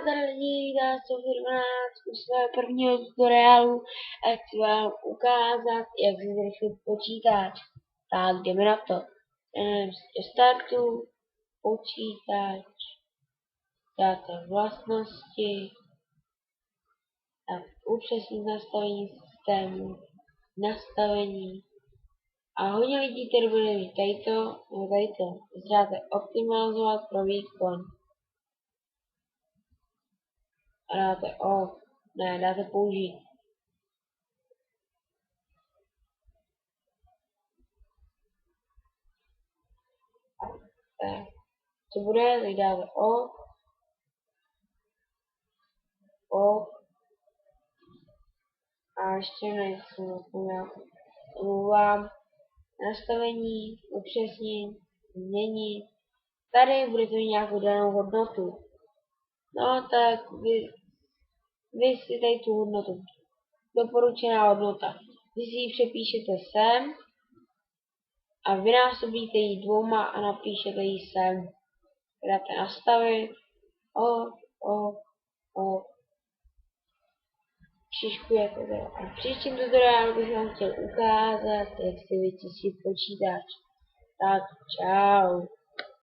Zdravím vás u svého prvního tutoriálu a chci vám ukázat, jak si zrychlit počítač. Tak jdeme na to. Do startu, počítač, dáte vlastnosti, tak upřesnit nastavení systému, nastavení a hodně lidí, který bude mít tadyto, dáte optimalizovat pro výkon. A dáte off, ne, dáte použít. Tak, co bude, teď dáte off a ještě nejsem omlouvám, nastavení, upřesnit, změnit. Tady budete mít nějakou danou hodnotu. No tak vy si tady tu hodnotu, doporučená hodnota. Vy si ji přepíšete sem a vynásobíte ji 2 a napíšete ji sem. Dáte nastavit, přiškujete to. A v příštím tutoriálu bych vám chtěl ukázat, jak si vyčistit počítač. Tak čau.